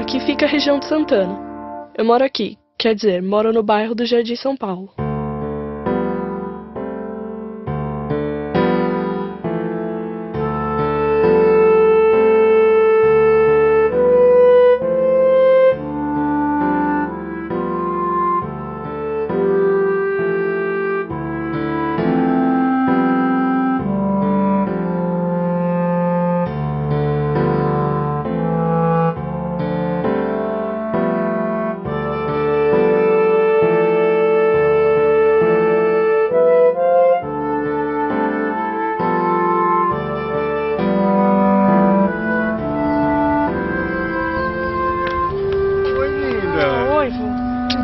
Aqui fica a região de Santana. Eu moro aqui, quer dizer, moro no bairro do Jardim São Paulo.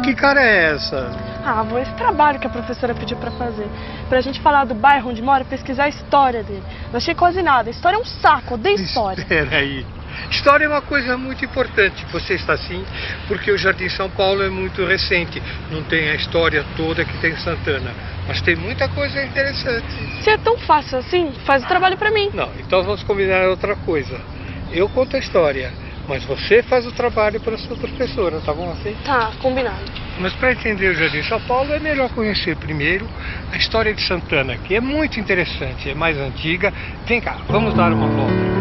Que cara é essa? Ah, vô, esse trabalho que a professora pediu pra fazer. Pra gente falar do bairro onde mora e pesquisar a história dele. Não achei quase nada. A história é um saco, odeio história. Espera aí. História é uma coisa muito importante. Você está assim porque o Jardim São Paulo é muito recente. Não tem a história toda que tem em Santana. Mas tem muita coisa interessante. Se é tão fácil assim, faz o trabalho pra mim. Não, então vamos combinar outra coisa. Eu conto a história, mas você faz o trabalho para a sua professora, tá bom assim? Tá, combinado. Mas para entender o Jardim São Paulo é melhor conhecer primeiro a história de Santana, que é muito interessante, é mais antiga. Vem cá, vamos dar uma volta.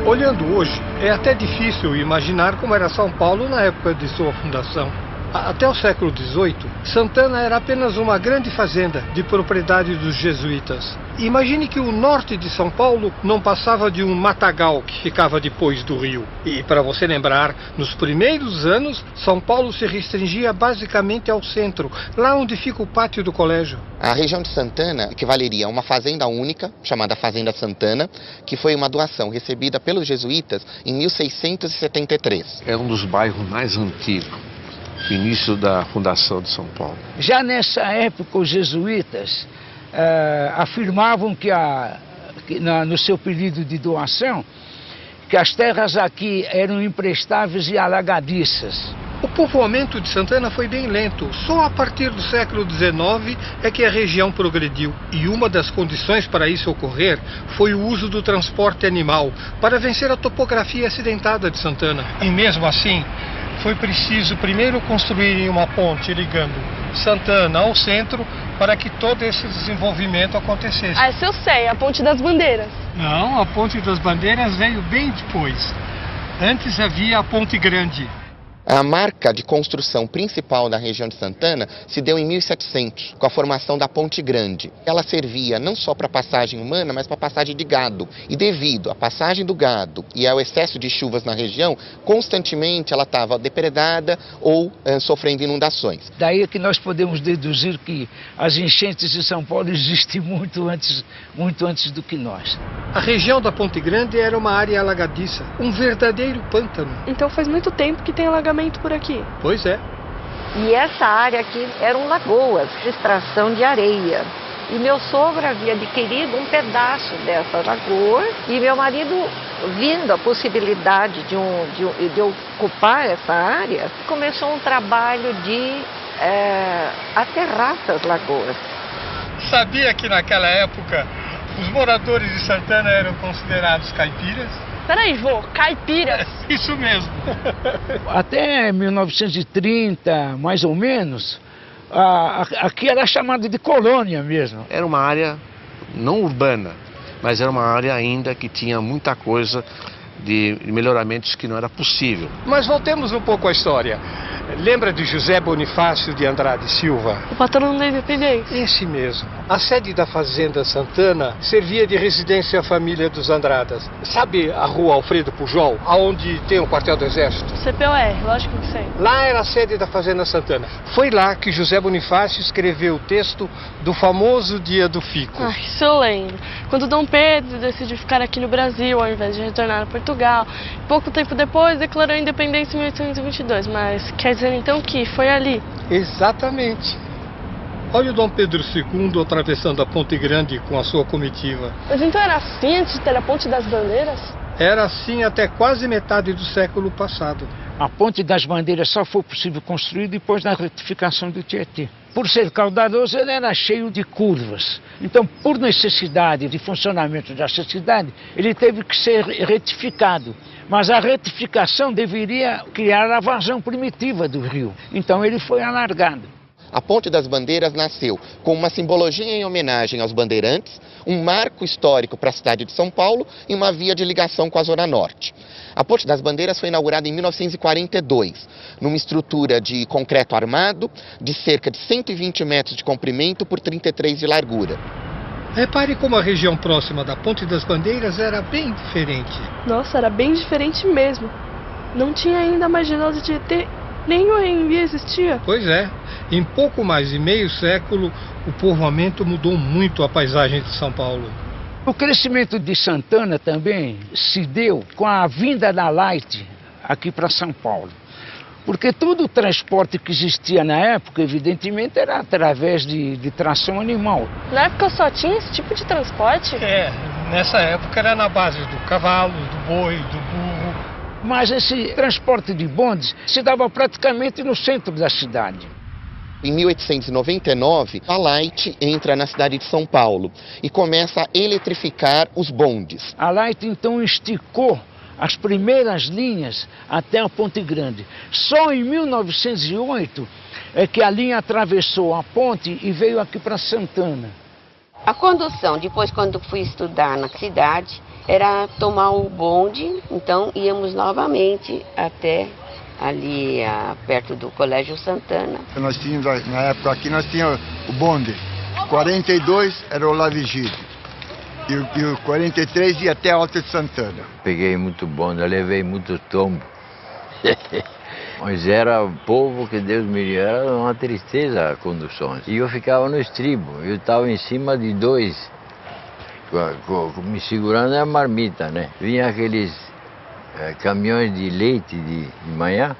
Olhando hoje, é até difícil imaginar como era São Paulo na época de sua fundação. Até o século XVIII, Santana era apenas uma grande fazenda de propriedade dos jesuítas. Imagine que o norte de São Paulo não passava de um matagal que ficava depois do rio. E para você lembrar, nos primeiros anos, São Paulo se restringia basicamente ao centro, lá onde fica o pátio do colégio. A região de Santana equivaleria a uma fazenda única, chamada Fazenda Santana, que foi uma doação recebida pelos jesuítas em 1673. É um dos bairros mais antigos, início da fundação de São Paulo. Já nessa época, os jesuítas afirmavam que no seu pedido de doação, que as terras aqui eram imprestáveis e alagadiças. O povoamento de Santana foi bem lento. Só a partir do século XIX é que a região progrediu. E uma das condições para isso ocorrer foi o uso do transporte animal, para vencer a topografia acidentada de Santana. E mesmo assim, foi preciso primeiro construírem uma ponte ligando Santana ao centro para que todo esse desenvolvimento acontecesse. Ah, essa eu sei, a Ponte das Bandeiras. Não, a Ponte das Bandeiras veio bem depois. Antes havia a Ponte Grande. A marca de construção principal da região de Santana se deu em 1700, com a formação da Ponte Grande. Ela servia não só para passagem humana, mas para passagem de gado. E devido à passagem do gado e ao excesso de chuvas na região, constantemente ela estava depredada ou sofrendo inundações. Daí é que nós podemos deduzir que as enchentes de São Paulo existem muito antes do que nós. A região da Ponte Grande era uma área alagadiça, um verdadeiro pântano. Então faz muito tempo que tem alagamento por aqui. Pois é. E essa área aqui eram lagoas de extração de areia. E meu sogro havia adquirido um pedaço dessa lagoa e meu marido, vindo a possibilidade de ocupar essa área, começou um trabalho de aterrar essas lagoas. Sabia que naquela época os moradores de Santana eram considerados caipiras? Peraí, vô, caipiras? Isso mesmo. Até 1930, mais ou menos, aqui era chamada de colônia mesmo. Era uma área não urbana, mas era uma área ainda que tinha muita coisa de melhoramentos que não era possível. Mas voltemos um pouco à história. Lembra de José Bonifácio de Andrade Silva? O patrono da Independência. Esse mesmo. A sede da Fazenda Santana servia de residência à família dos Andradas. Sabe a rua Alfredo Pujol, aonde tem o quartel do Exército? CPOR, lógico que sei. Lá era a sede da Fazenda Santana. Foi lá que José Bonifácio escreveu o texto do famoso Dia do Fico. Ah, isso eu lembro. Quando Dom Pedro decidiu ficar aqui no Brasil, ao invés de retornar a Portugal. Pouco tempo depois declarou a independência em 1822, mas quer dizer então que foi ali? Exatamente. Olha o Dom Pedro II atravessando a Ponte Grande com a sua comitiva. Mas então era assim antes de ter a Ponte das Bandeiras? Era assim até quase metade do século passado. A Ponte das Bandeiras só foi possível construir depois da retificação do Tietê. Por ser caudaloso, ele era cheio de curvas. Então, por necessidade de funcionamento dessa cidade, ele teve que ser retificado. Mas a retificação deveria criar a vazão primitiva do rio. Então, ele foi alargado. A Ponte das Bandeiras nasceu com uma simbologia em homenagem aos bandeirantes, um marco histórico para a cidade de São Paulo e uma via de ligação com a Zona Norte. A Ponte das Bandeiras foi inaugurada em 1942, numa estrutura de concreto armado, de cerca de 120 metros de comprimento por 33 de largura. Repare como a região próxima da Ponte das Bandeiras era bem diferente. Nossa, era bem diferente mesmo. Não tinha ainda a marginal de Tietê, nem o Anhembi existia. Pois é, em pouco mais de meio século, o povoamento mudou muito a paisagem de São Paulo. O crescimento de Santana também se deu com a vinda da Light aqui para São Paulo. Porque todo o transporte que existia na época, evidentemente, era através de tração animal. Na época só tinha esse tipo de transporte? Nessa época era na base do cavalo, do boi, do burro. Mas esse transporte de bondes se dava praticamente no centro da cidade. Em 1899, a Light entra na cidade de São Paulo e começa a eletrificar os bondes. A Light então esticou as primeiras linhas até a Ponte Grande. Só em 1908 é que a linha atravessou a ponte e veio aqui para Santana. A condução, depois quando fui estudar na cidade, era tomar o bonde, então íamos novamente até ali perto do Colégio Santana. Nós tínhamos, na época aqui, nós tínhamos o bonde. 42 era o La Vigília. E o 43 ia até a Alta de Santana. Peguei muito bonde, eu levei muito tombo. Mas era o povo que Deus me deu, era uma tristeza a condução. E eu ficava no estribo, eu estava em cima de dois, me segurando a marmita, né? Vinha aqueles caminhões de leite de manhã,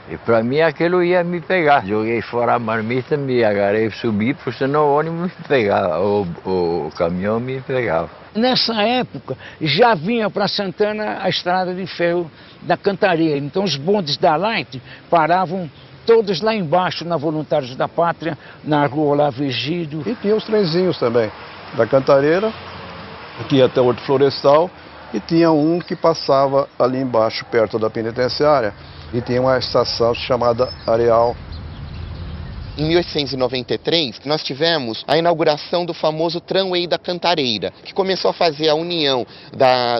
e para mim aquilo ia me pegar. Joguei fora a marmita, me agarrei, subi, porque senão o ônibus me pegava, o caminhão me pegava. Nessa época já vinha para Santana a estrada de ferro da Cantareira, então os bondes da Light paravam todos lá embaixo, na Voluntários da Pátria, na Rua Olavo Virgílio. E tinha os trenzinhos também, da Cantareira, que ia até o Horto Florestal, e tinha um que passava ali embaixo, perto da penitenciária, e tinha uma estação chamada Areal. Em 1893, nós tivemos a inauguração do famoso Tramway da Cantareira, que começou a fazer a união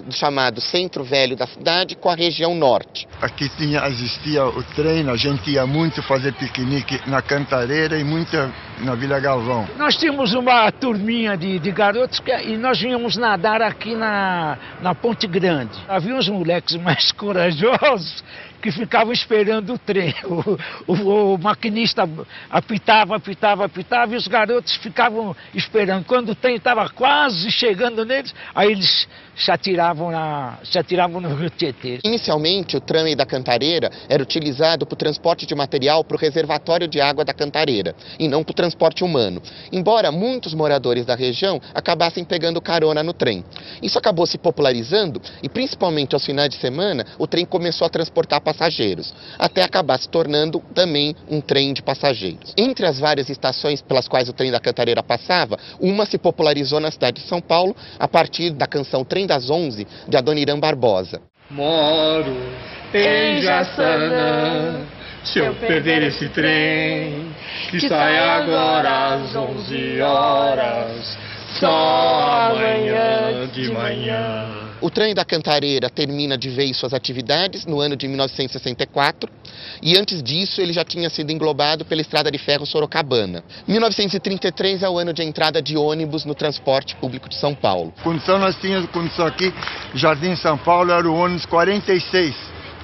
do chamado Centro Velho da cidade com a região norte. Aqui existia o trem, a gente ia muito fazer piquenique na Cantareira e muito na Vila Galvão. Nós tínhamos uma turminha de garotos e nós íamos nadar aqui na Ponte Grande. Havia uns moleques mais corajosos que ficavam esperando o trem. O maquinista apitava e os garotos ficavam esperando. Quando o trem estava quase chegando neles, aí eles se atiravam no Rio Tietê. Inicialmente, o tramway da Cantareira era utilizado para o transporte de material para o reservatório de água da Cantareira, e não para o transporte humano, embora muitos moradores da região acabassem pegando carona no trem. Isso acabou se popularizando e, principalmente aos finais de semana, o trem começou a transportar passageiros, até acabar se tornando também um trem de passageiros. Entre as várias estações pelas quais o trem da Cantareira passava, uma se popularizou na cidade de São Paulo a partir da canção Trem das 11, de Adoniran Barbosa. Moro em Jaçanã, se eu perder esse trem, que sai agora às 11 horas, só amanhã de manhã. O trem da Cantareira termina de vez suas atividades no ano de 1964 e antes disso ele já tinha sido englobado pela Estrada de Ferro Sorocabana. 1933 é o ano de entrada de ônibus no transporte público de São Paulo. Nós tínhamos condição aqui, Jardim São Paulo era o ônibus 46.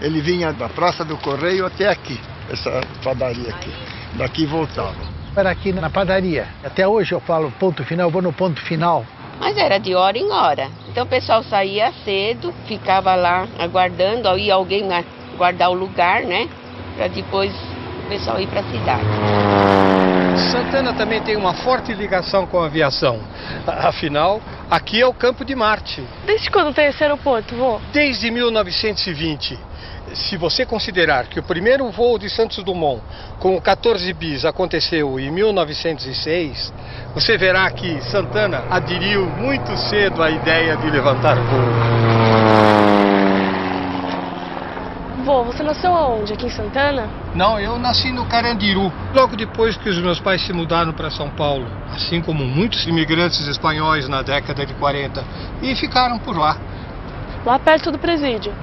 Ele vinha da Praça do Correio até aqui, essa padaria aqui. Daqui voltava. Era aqui na padaria. Até hoje eu falo ponto final, eu vou no ponto final. Mas era de hora em hora. Então o pessoal saía cedo, ficava lá aguardando, aí alguém guardar o lugar, né? Para depois o pessoal ir para a cidade. Santana também tem uma forte ligação com a aviação. Afinal, aqui é o campo de Marte. Desde quando tem esse aeroporto, vô? Desde 1920. Se você considerar que o primeiro voo de Santos Dumont com o 14 bis aconteceu em 1906, você verá que Santana aderiu muito cedo à ideia de levantar voo. Vô, você nasceu aonde? Aqui em Santana? Não, eu nasci no Carandiru, logo depois que os meus pais se mudaram para São Paulo, assim como muitos imigrantes espanhóis na década de 40, e ficaram por lá. Lá perto do presídio.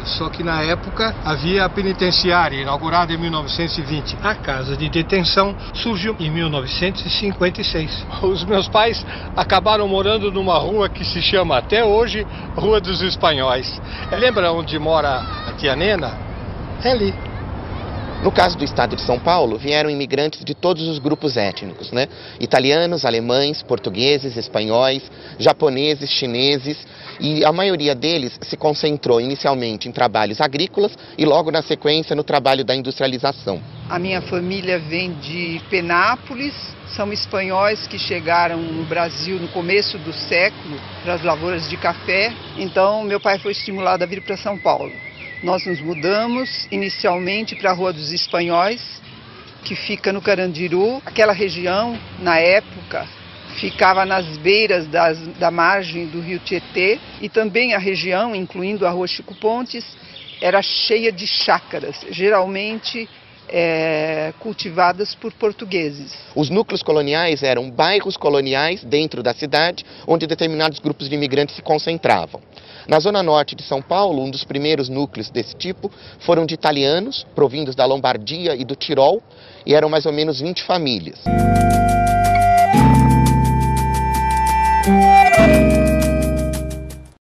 Só que na época havia a penitenciária, inaugurada em 1920. A casa de detenção surgiu em 1956. Os meus pais acabaram morando numa rua que se chama até hoje Rua dos Espanhóis. Lembra onde mora a tia Nena? É ali. No caso do estado de São Paulo, vieram imigrantes de todos os grupos étnicos, né? Italianos, alemães, portugueses, espanhóis, japoneses, chineses, e a maioria deles se concentrou inicialmente em trabalhos agrícolas e logo na sequência no trabalho da industrialização. A minha família vem de Penápolis, são espanhóis que chegaram no Brasil no começo do século para as lavouras de café, então meu pai foi estimulado a vir para São Paulo. Nós nos mudamos inicialmente para a Rua dos Espanhóis, que fica no Carandiru. Aquela região, na época, ficava nas beiras da margem do rio Tietê, e também a região, incluindo a Rua Chico Pontes, era cheia de chácaras, geralmente cultivadas por portugueses. Os núcleos coloniais eram bairros coloniais dentro da cidade, onde determinados grupos de imigrantes se concentravam. Na zona norte de São Paulo, um dos primeiros núcleos desse tipo foram de italianos, provindos da Lombardia e do Tirol, e eram mais ou menos 20 famílias.